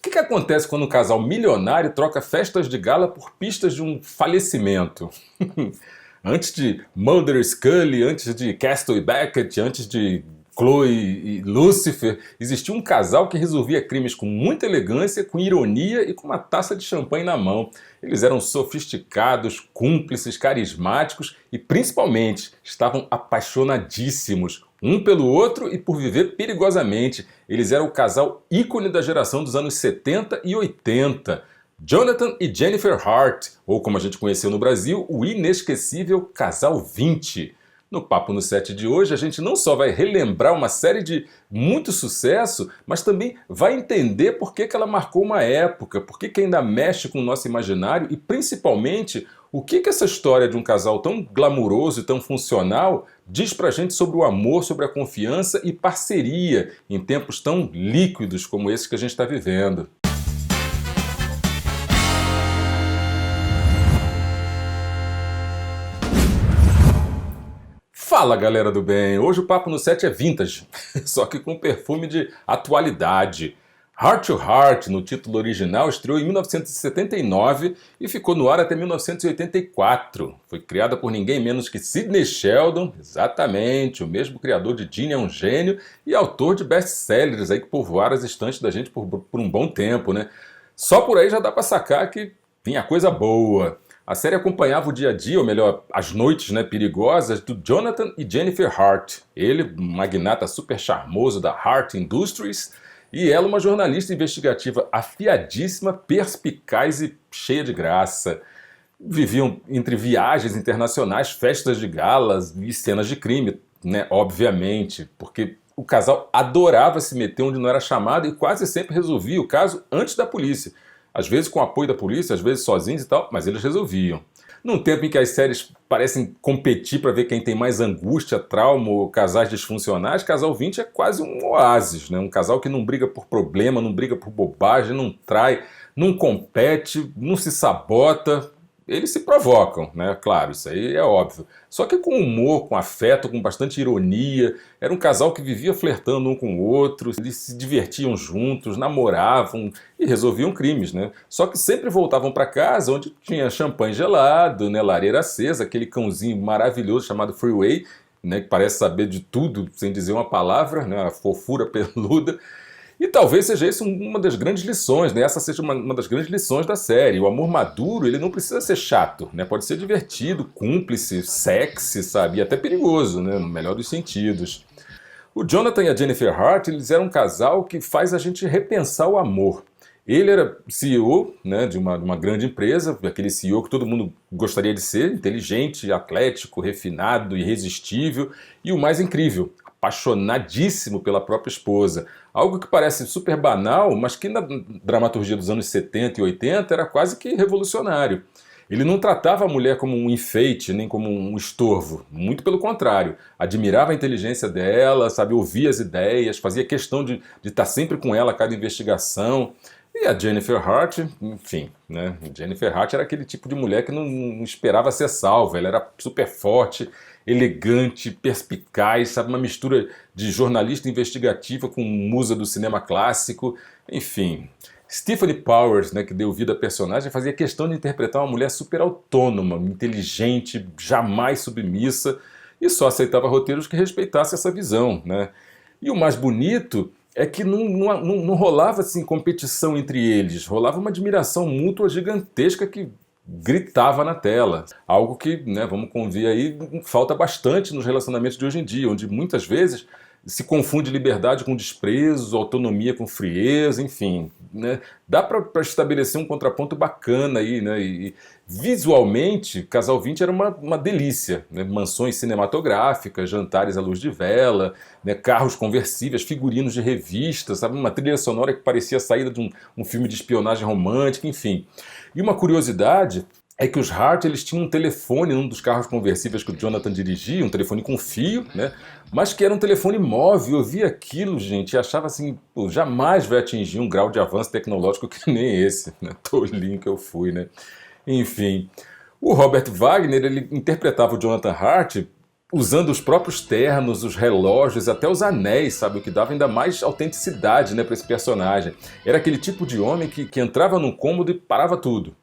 O que acontece quando um casal milionário troca festas de gala por pistas de um falecimento? Antes de Mulder e Scully, antes de Castle e Beckett, antes de Chloe e Lucifer, existia um casal que resolvia crimes com muita elegância, com ironia e com uma taça de champanhe na mão. Eles eram sofisticados, cúmplices, carismáticos e, principalmente, estavam apaixonadíssimos um pelo outro e por viver perigosamente. Eles eram o casal ícone da geração dos anos 70 e 80. Jonathan e Jennifer Hart, ou como a gente conheceu no Brasil, o inesquecível Casal 20. No Papo no Set de hoje, a gente não só vai relembrar uma série de muito sucesso, mas também vai entender por que ela marcou uma época, por que ainda mexe com o nosso imaginário e, principalmente, o que essa história de um casal tão glamuroso e tão funcional diz pra gente sobre o amor, sobre a confiança e parceria em tempos tão líquidos como esses que a gente está vivendo. Fala galera do bem, hoje o Papo no Set é vintage, só que com perfume de atualidade. Heart to Heart, no título original, estreou em 1979 e ficou no ar até 1984. Foi criada por ninguém menos que Sidney Sheldon, exatamente, o mesmo criador de Ginny é um gênio e autor de best-sellers aí que povoaram as estantes da gente por um bom tempo, né? Só por aí já dá pra sacar que vinha coisa boa. A série acompanhava o dia a dia, ou melhor, as noites, né, perigosas do Jonathan e Jennifer Hart. Ele, um magnata super charmoso da Hart Industries, e ela, uma jornalista investigativa afiadíssima, perspicaz e cheia de graça. Viviam entre viagens internacionais, festas de galas e cenas de crime, né, obviamente, porque o casal adorava se meter onde não era chamado e quase sempre resolvia o caso antes da polícia. Às vezes com apoio da polícia, às vezes sozinhos e tal, mas eles resolviam. Num tempo em que as séries parecem competir para ver quem tem mais angústia, trauma ou casais disfuncionais, Casal 20 é quase um oásis, né? Um casal que não briga por problema, não briga por bobagem, não trai, não compete, não se sabota. Eles se provocam, né? Claro, isso aí é óbvio. Só que com humor, com afeto, com bastante ironia. Era um casal que vivia flertando um com o outro, eles se divertiam juntos, namoravam e resolviam crimes, né? Só que sempre voltavam para casa onde tinha champanhe gelado, né? Lareira acesa, aquele cãozinho maravilhoso chamado Freeway, né? Que parece saber de tudo sem dizer uma palavra, né? A fofura peluda. E talvez seja isso uma das grandes lições, né? Essa seja uma das grandes lições da série. O amor maduro, ele não precisa ser chato, né? Pode ser divertido, cúmplice, sexy, sabe? E até perigoso, né? No melhor dos sentidos. O Jonathan e a Jennifer Hart, eles eram um casal que faz a gente repensar o amor. Ele era CEO, né, de uma grande empresa, aquele CEO que todo mundo gostaria de ser, inteligente, atlético, refinado, irresistível e o mais incrível, apaixonadíssimo pela própria esposa. Algo que parece super banal, mas que na dramaturgia dos anos 70 e 80 era quase que revolucionário. Ele não tratava a mulher como um enfeite, nem como um estorvo. Muito pelo contrário. Admirava a inteligência dela, sabe, ouvia as ideias, fazia questão de estar sempre com ela a cada investigação. E a Jennifer Hart, enfim, né? Jennifer Hart era aquele tipo de mulher que não esperava ser salva. Ela era super forte, elegante, perspicaz, sabe, uma mistura de jornalista investigativa com musa do cinema clássico, enfim. Stephanie Powers, né, que deu vida à personagem, fazia questão de interpretar uma mulher super autônoma, inteligente, jamais submissa, e só aceitava roteiros que respeitassem essa visão, né? E o mais bonito é que não rolava assim, competição entre eles, rolava uma admiração mútua gigantesca que gritava na tela. Algo que, né, vamos convir aí, falta bastante nos relacionamentos de hoje em dia, onde muitas vezes se confunde liberdade com desprezo, autonomia com frieza, enfim, né? Dá para estabelecer um contraponto bacana aí, né? E visualmente, Casal 20 era uma delícia, né? Mansões cinematográficas, jantares à luz de vela, né? Carros conversíveis, figurinos de revista, sabe? Uma trilha sonora que parecia a saída de um filme de espionagem romântica, enfim. E uma curiosidade é que os Hart, eles tinham um telefone num dos carros conversíveis que o Jonathan dirigia, um telefone com fio, né? Mas que era um telefone móvel. Eu via aquilo, gente, e achava assim, pô, jamais vai atingir um grau de avanço tecnológico que nem esse, né? Tolinho que eu fui, né? Enfim, o Robert Wagner, ele interpretava o Jonathan Hart usando os próprios ternos, os relógios, até os anéis, sabe? O que dava ainda mais autenticidade, né, para esse personagem. Era aquele tipo de homem que entrava num cômodo e parava tudo.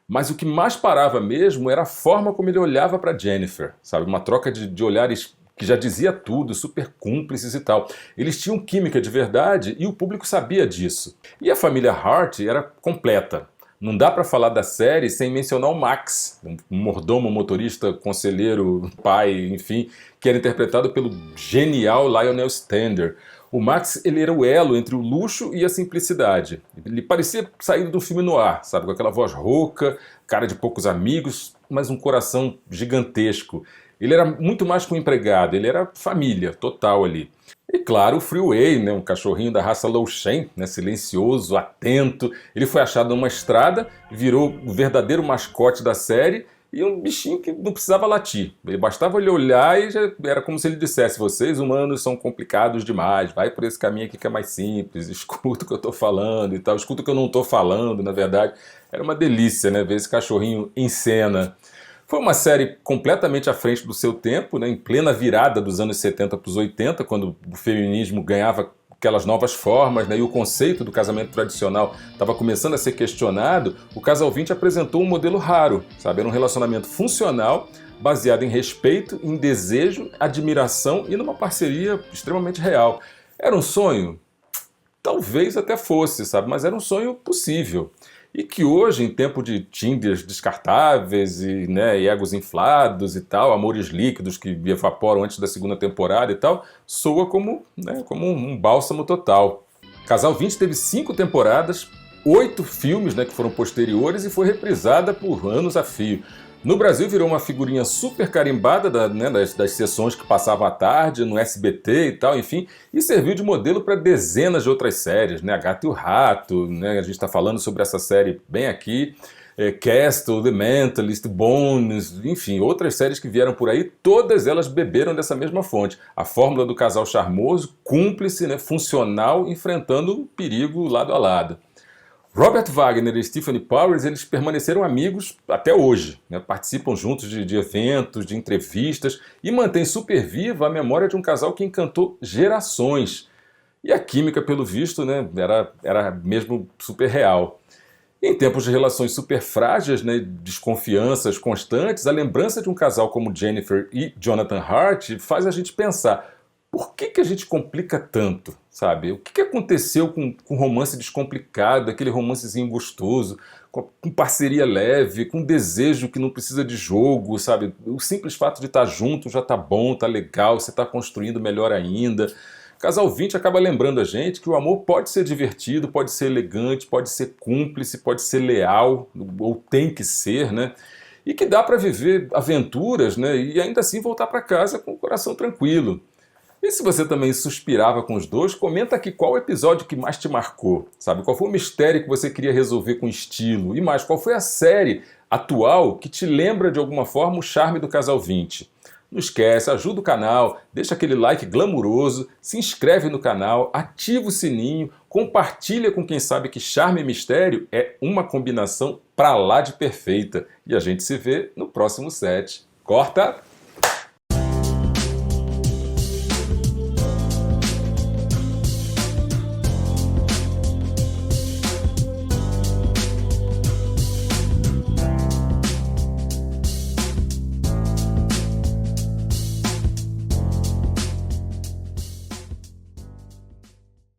Mas o que mais parava mesmo era a forma como ele olhava para Jennifer, sabe? Uma troca de olhares que já dizia tudo, super cúmplices e tal. Eles tinham química de verdade e o público sabia disso. E a família Hart era completa. Não dá para falar da série sem mencionar o Max, um mordomo, motorista, conselheiro, pai, enfim, que era interpretado pelo genial Lionel Stander. O Max, ele era o elo entre o luxo e a simplicidade. Ele parecia saído de um filme noir, sabe? Com aquela voz rouca, cara de poucos amigos, mas um coração gigantesco. Ele era muito mais que um empregado, ele era família total ali. E claro, o Freeway, né, um cachorrinho da raça Lowshen, né, silencioso, atento. Ele foi achado numa estrada, virou o verdadeiro mascote da série e um bichinho que não precisava latir. Ele bastava ele olhar e já era como se ele dissesse: vocês humanos são complicados demais, vai por esse caminho aqui que é mais simples, escuta o que eu estou falando e tal, escuta o que eu não estou falando, na verdade. Era uma delícia, né, ver esse cachorrinho em cena. Foi uma série completamente à frente do seu tempo, né, em plena virada dos anos 70 para os 80, quando o feminismo ganhava aquelas novas formas, né, e o conceito do casamento tradicional estava começando a ser questionado. O Casal 20 apresentou um modelo raro, sabe? Era um relacionamento funcional, baseado em respeito, em desejo, admiração e numa parceria extremamente real. Era um sonho? Talvez até fosse, sabe? Mas era um sonho possível. E que hoje, em tempo de Tinders descartáveis e, né, e egos inflados e tal, amores líquidos que evaporam antes da segunda temporada e tal, soa como, né, como um bálsamo total. Casal 20 teve 5 temporadas, 8 filmes, né, que foram posteriores e foi reprisada por anos a fio. No Brasil virou uma figurinha super carimbada das sessões que passavam à tarde, no SBT e tal, enfim, e serviu de modelo para dezenas de outras séries, né? A Gato e o Rato, né? A gente está falando sobre essa série bem aqui, Castle, The Mentalist, Bones, enfim, outras séries que vieram por aí, todas elas beberam dessa mesma fonte. A fórmula do casal charmoso, cúmplice, né? Funcional, enfrentando o perigo lado a lado. Robert Wagner e Stephen Powers, eles permaneceram amigos até hoje, né? Participam juntos de eventos, de entrevistas e mantêm super viva a memória de um casal que encantou gerações. E a química, pelo visto, né, era mesmo super real. Em tempos de relações super frágeis, né, desconfianças constantes, a lembrança de um casal como Jennifer e Jonathan Hart faz a gente pensar: por que a gente complica tanto, sabe? O que aconteceu com romance descomplicado, aquele romancezinho gostoso, com parceria leve, com desejo que não precisa de jogo, sabe? O simples fato de estar junto já tá bom, tá legal, você tá construindo melhor ainda. Casal 20 acaba lembrando a gente que o amor pode ser divertido, pode ser elegante, pode ser cúmplice, pode ser leal, ou tem que ser, né? E que dá para viver aventuras, né? E ainda assim voltar para casa com o coração tranquilo. E se você também suspirava com os dois, comenta aqui qual episódio que mais te marcou, sabe? Qual foi o mistério que você queria resolver com estilo? E mais, qual foi a série atual que te lembra de alguma forma o charme do Casal 20? Não esquece, ajuda o canal, deixa aquele like glamuroso, se inscreve no canal, ativa o sininho, compartilha com quem sabe que charme e mistério é uma combinação pra lá de perfeita. E a gente se vê no próximo set. Corta!